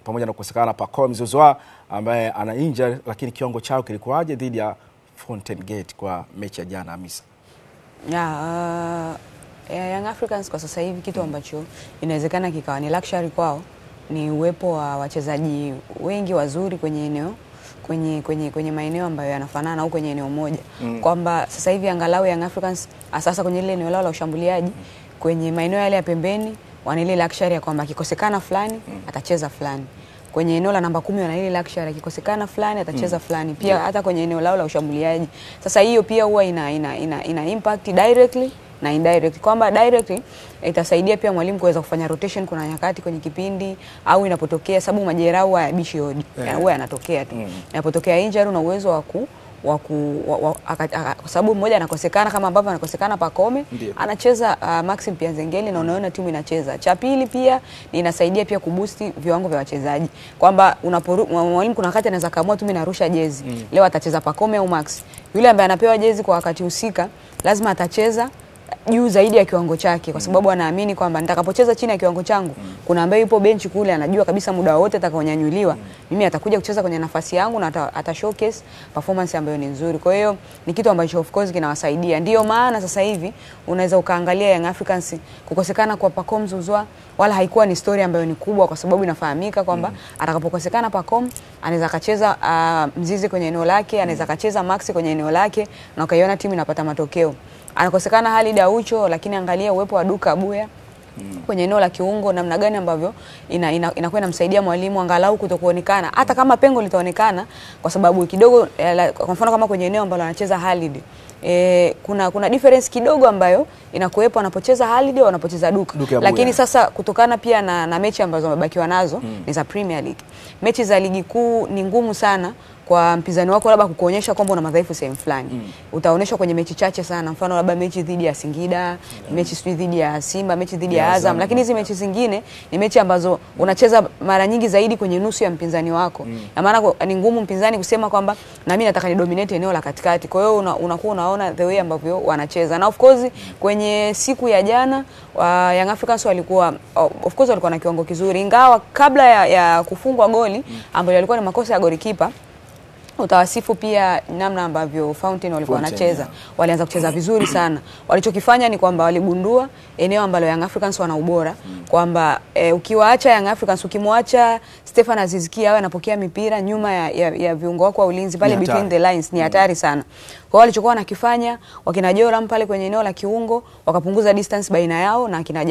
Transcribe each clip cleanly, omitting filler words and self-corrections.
pamoja na kukosekana Pacome Zouzoua ambaye ana injury, lakini kiwango chao kilikuwaje dhidi ya Fountain Gate kwa mechi ya jana Hamisa? Young Africans kwa sasa hivi kitu ambacho inawezekana kikawa ni luxury kwao ni uwepo wa wachezaji wengi wazuri kwenye eneo kwenye maeneo ambayo yanafanana au kwenye eneo moja. Kwamba sasa hivi angalau Young Africans sasa kwenye ile eneo lao la ushambuliaji kwenye maeneo yale ya pembeni wana ile luxury ya kwamba akikosekana fulani atacheza fulani. Kwenye eneo la namba 10 wana ile luxury akikosekana fulani atacheza fulani. Pia hata kwenye eneo lao la ushambuliaji. Sasa hiyo pia huwa ina impact directly na indirect. Kwamba directly itasaidia pia mwalimu kuweza kufanya rotation kuna nyakati kwenye kipindi au inapotokea sababu majeraha huwa hayabishi hodi. Huwa yanatokea tu. Inapotokea injury una uwezo kwa sababu mmoja anakosekana kama ambavyo anakosekana Pacome, anacheza Maxim Pianzengeli na unaona timu inacheza. Cha pili pia inasaidia pia kuboost viwango vya wachezaji. Kwamba mwalimu kuna wakati anaweza kaamua tu mimi narusha jezi. Leo atacheza Pacome au Max. Yule ambaye anapewa jezi kwa wakati husika lazima atacheza juu zaidi ya kiwango chake kwa sababu anaamini kwamba nitakapocheza chini ya kiwango changu kuna ambaye yupo benchi kule anajua kabisa muda wote atakaonyanyuliwa mimi atakuja kucheza kwenye nafasi yangu na ata showcase performance ambayo ni nzuri. Kwa hiyo ni kitu ambacho of course kinawasaidia. Ndio maana sasa hivi unaweza ukaangalia Young Africans kukosekana kwa Pacome Zouzoua wala haikuwa ni story ambayo ni kubwa kwa sababu inafahamika kwamba atakapokosekana Pacome anaweza akacheza Mzizi kwenye eneo lake, anaweza akacheza Maxi kwenye eneo lake na ukaiona timu inapata matokeo. Anakosekana Halid Aucho lakini angalia uwepo wa Duka Abuya kwenye eneo la kiungo namna gani ambavyo inakuwa inamsaidia mwalimu angalau kutokuonekana hata kama pengo litaonekana kwa sababu kidogo kwa mfano kama kwenye eneo ambalo anacheza Halid kuna difference kidogo ambayo inakuepo anapocheza Halid au anapocheza Duka. Lakini sasa kutokana pia na mechi ambazo wamebakiwa nazo ni za Premier League. Mechi za ligi kuu ni ngumu sana kwa mpinzani wako labda kukuonyesha kwamba una madhaifu sehemu fulani. Utaonyeshwa kwenye mechi chache sana. Mfano labda mechi dhidi ya Singida, mechi dhidi ya Simba, mechi dhidi ya Azam, lakini hizi mechi zingine ni mechi ambazo unacheza mara nyingi zaidi kwenye nusu ya mpinzani wako. Na maana ni ngumu mpinzani kusema kwamba na mimi nataka ni dominate eneo la katikati. Kwa hiyo unakuwa unaona the way ambavyo wanacheza. Na of course kwenye siku ya jana Young Africans walikuwa of course walikuwa na kiwango kizuri ingawa kabla ya kufungwa goli ambayo yalikuwa ni makosa ya golikipa. Utawasifu pia namna ambavyo Fountain walikuwa wanacheza. Walianza kucheza vizuri sana. Walichokifanya ni kwamba waligundua eneo ambalo Young Africans wana ubora kwamba ukiwaacha Young Africans ukimwacha Stefan Aziz Ki awe anapokea mipira nyuma ya viungo wako wa ulinzi pale between the lines ni hatari sana. Kwa walichokuwa wanakifanya wakina Joram pale kwenye eneo la kiungo wakapunguza distance baina yao na kina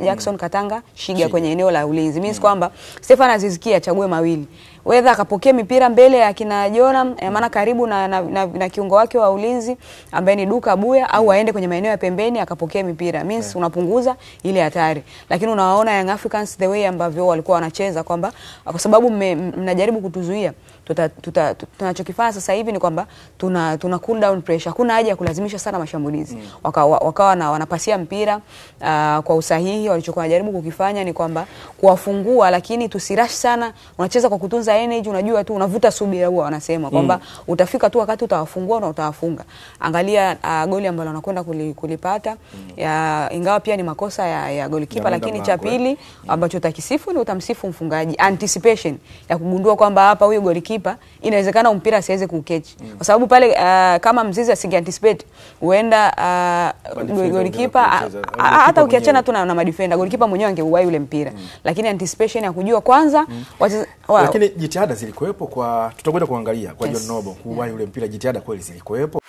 Jackson Katanga Shiga kwenye eneo la ulinzi. Means kwamba Stefan Aziz Ki achague mawili. Whether akapokea mipira mbele ya kina Joram maana karibu na kiungo wake wa ulinzi ambaye ni Duka Abuya au aende kwenye maeneo ya pembeni akapokea mipira. Means unapunguza ile hatari. Lakini unawaona Young Africans the way ambavyo walikuwa wanacheza kwamba kwa sababu mnajaribu kutuzuia tunachokifanya sasa hivi ni kwamba tuna cool down pressure. Hakuna haja ya kulazimisha sana mashambulizi. Wakawa wanapasia mpira kwa usahihi. Walichokuwa wanajaribu kukifanya ni kwamba kuwafungua lakini tusirush sana. Unacheza kwa kutunza energy, unajua tu unavuta subira huwa wanasema kwamba utafika tu wakati utawafungua na utawafunga. Angalia goli ambalo wanakwenda kulipata ingawa pia ni makosa ya golikipa lakini cha pili ambacho utakisifu ni utamsifu mfungaji. Anticipation ya kugundua kwamba hapa huyu golikipa inawezekana mpira asiweze kukechi. Kwa sababu pale kama Mzizi asinge anticipate huenda golikipa hata ukiachana tu na madefender golikipa mwenyewe angeuwai ule mpira. Lakini anticipation ya kujua kwanza lakini jitihada zilikuwepo kwa tutakwenda kuangalia kwa John Nobo kuwai ule mpira jitihada kweli zilikuwepo.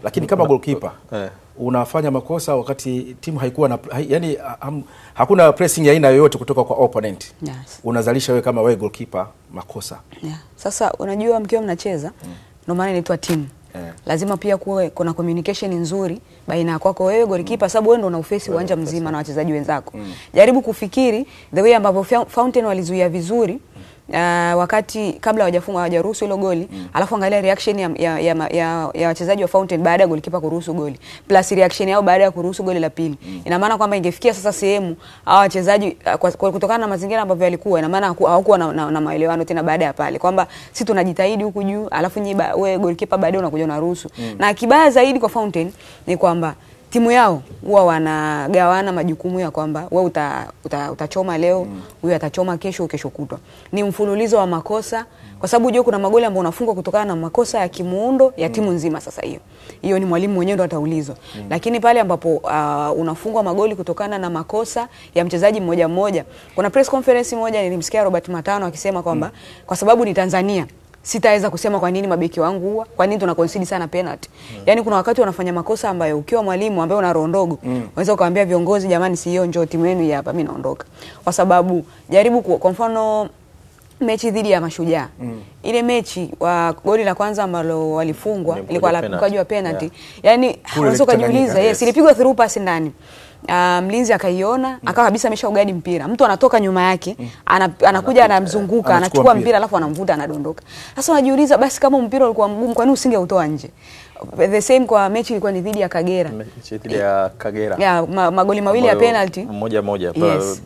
lakini kama goalkeeper unafanya makosa wakati timu haikuwa na yani hakuna pressing ya aina yoyote kutoka kwa opponent. Yes. Unazalisha wewe kama wewe goalkeeper makosa. Yeah. Sasa unajua mkiwa mnacheza ndio maana inaitwa team. Lazima pia kuwe kuna communication nzuri baina ya kwako wewe goalkeeper, sababu wewe ndio unaufesi uwanja mzima na wachezaji wenzako. Jaribu kufikiri the way ambavyo Fountain walizuia vizuri wakati kabla hawajaruhusu hilo goli, alafu angalia reaction ya wachezaji wa Fountain baada ya goalkeeper kuruhusu goli plus reaction yao baada ya kuruhusu goli la pili. Ina maana kwamba ingefikia sasa sehemu hao wachezaji kutokana na mazingira ambavyo yalikuwa, ina maana hawakuwa na maelewano tena baada ya pale kwamba sisi tunajitahidi huku juu alafu wewe goalkeeper baadaye unakuja unaruhusu. Na kibaya zaidi kwa Fountain ni kwamba timu yao huwa wanagawana majukumu ya kwamba wewe utachoma leo, huyu atachoma kesho kutwa. Ni mfululizo wa makosa kwa sababu unajua kuna magoli ambayo unafungwa kutokana na makosa ya kimuundo ya timu nzima. Sasa hiyo ni mwalimu mwenyewe ndo ataulizwa. Lakini pale ambapo unafungwa magoli kutokana na makosa ya mchezaji mmoja mmoja, kuna press conference moja nilimsikia Robert Matano akisema kwamba kwa sababu ni Tanzania sitaweza kusema kwa nini mabeki wangu huwa, kwa nini tuna concede sana penalty. Yaani kuna wakati wanafanya makosa ambayo ukiwa mwalimu ambaye una roho ndogo, unaweza ukawaambia viongozi, jamani sio njoo timu yenu hapa mimi naondoka. Kwa sababu jaribu kwa mfano mechi dhidi ya Mashujaa. Ile mechi wa goli la kwanza ambalo walifungwa ilikuwa la mkwaju wa penalty. Yaani unaweza kujiuliza, ilipigwa through pass ndani. Mlinzi akaiona, akawa kabisa ameshaugadi mpira. Mtu anatoka nyuma yake, anakuja anamzunguka, anachukua mpira alafu anamvuta anadondoka. Sasa unajiuliza basi kama mpira ulikuwa mgumu kwa nini usingeutoa nje? The same kwa mechi ilikuwa ni dhidi ya Kagera. Mechi dhidi ya Kagera. Yeah, magoli mawili ya penalty. Moja.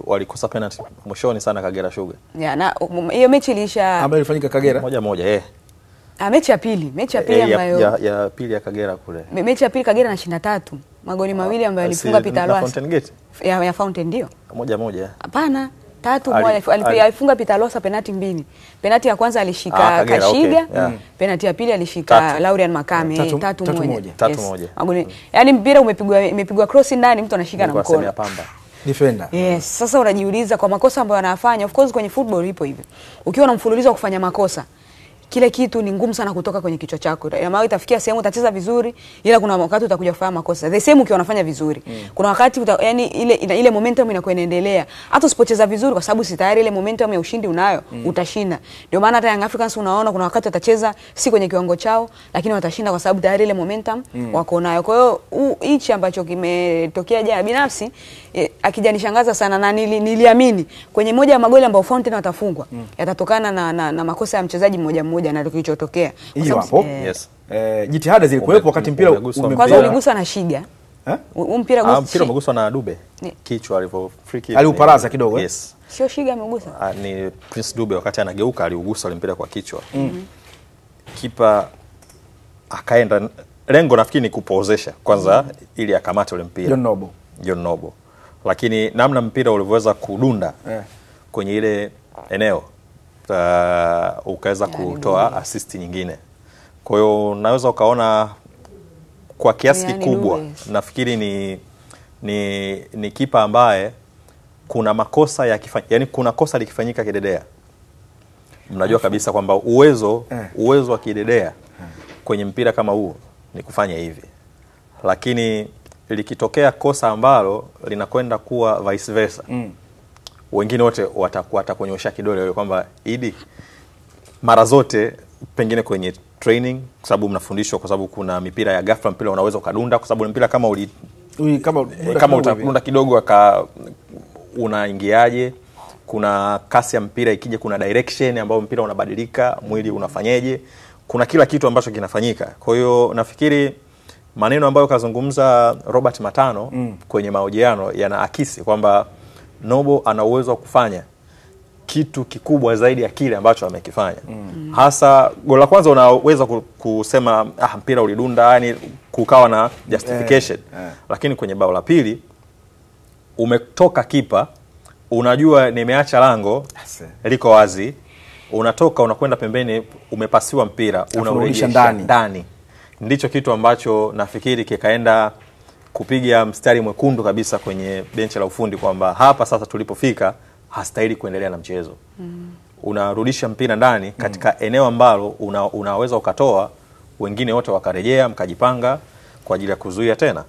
Walikosa penalty mwishoni sana Kagera Sugar. Yeah, na hiyo mechi ilisha ambayo ilifanyika Kagera. Moja. Mechi ya pili ambayo ya pili ya Kagera kule. Mechi ya pili Kagera na 23. Magoli mawili ambayo alifunga Peter Loas. Fountain Gate. Ya Fountain ndio. Moja. Hapana, 3-1 alifunga Peter Loas penalty 2. Penalty ya kwanza alishika Kashiga, penalty ya pili alishika Laurian Makame 3-1. Magoli. Yaani mpira imepigwa cross ndani, mtu anashika na mkono. Defender. Yes, sasa unajiuliza kwa makosa ambayo anafanya, of course kwenye football ipo hivyo. Ukiwa na mfululizo wa kufanya makosa, kile kitu ni ngumu sana kutoka kwenye kichwa chako. Maana itafikia sehemu utacheza vizuri ila kuna wakati utakuja kufanya makosa. The same ukiwa unafanya vizuri. Kuna wakati yani ile momentum inakuwa inaendelea. Hata usipocheza vizuri kwa sababu si tayari ile momentum ya ushindi unayo, utashinda. Ndio maana hata Young Africans unaona kuna wakati watacheza si kwenye kiwango chao lakini watashinda kwa sababu tayari ile momentum wako nayo. Kwa hiyo hichi ambacho kimetokea jana binafsi akijanishangaza sana na niliamini kwenye moja ya magoli ambayo Fountain watafungwa yatatokana na makosa ya mchezaji mmoja na kilichotokea. Hiyo hapo. Yes. Jitihada zilikuwepo wakati mpira kwanza uliguswa na Shiga. Mpira umeguswa na Dube. Kichwa alivyo free kick. Aliuparaza kidogo. Yes. Sio Shiga amegusa. Ni Prince Dube wakati anageuka aliugusa ile mpira kwa kichwa. Kipa akaenda, lengo nafikiri ni kupozesha kwanza ili akamate ule mpira. John Nobo. Lakini namna mpira ulivyoweza kudunda kwenye ile eneo ukaweza kutoa assist nyingine. Kwa hiyo naweza ukaona kwa kiasi kikubwa nafikiri ni kipa ambaye kuna makosa yani kuna kosa likifanyika kidedea. Mnajua kabisa kwamba uwezo wa kidedea kwenye mpira kama huu ni kufanya hivi. Lakini likitokea kosa ambalo linakwenda kuwa vice versa. Wengine wote watakuonyesha kidole wewe kwamba Idi mara zote pengine kwenye training kwa sababu mnafundishwa kwa sababu kuna mipira ya ghafla mpira unaweza ukadunda kwa sababu mpira kama utadunda kidogo unaingiaje, kuna kasi ya mpira ikija, kuna direction ambayo mpira unabadilika, mwili unafanyeje, kuna kila kitu ambacho kinafanyika. Kwa hiyo nafikiri maneno ambayo kazungumza Robert Matano kwenye mahojiano yanaakisi kwamba Nobo ana uwezo wa kufanya kitu kikubwa zaidi ya kile ambacho amekifanya. Hasa goli la kwanza unaweza kusema mpira ulidunda, yani kukawa na justification. Lakini kwenye bao la pili umetoka kipa, unajua nimeacha lango liko wazi, unatoka unakwenda pembeni, umepasiwa mpira, unarudisha ndani. Ndicho kitu ambacho nafikiri kikaenda kupiga mstari mwekundu kabisa kwenye benchi la ufundi kwamba hapa sasa tulipofika hastahili kuendelea na mchezo. Unarudisha mpira ndani katika eneo ambalo unaweza ukatoa, wengine wote wakarejea mkajipanga kwa ajili ya kuzuia tena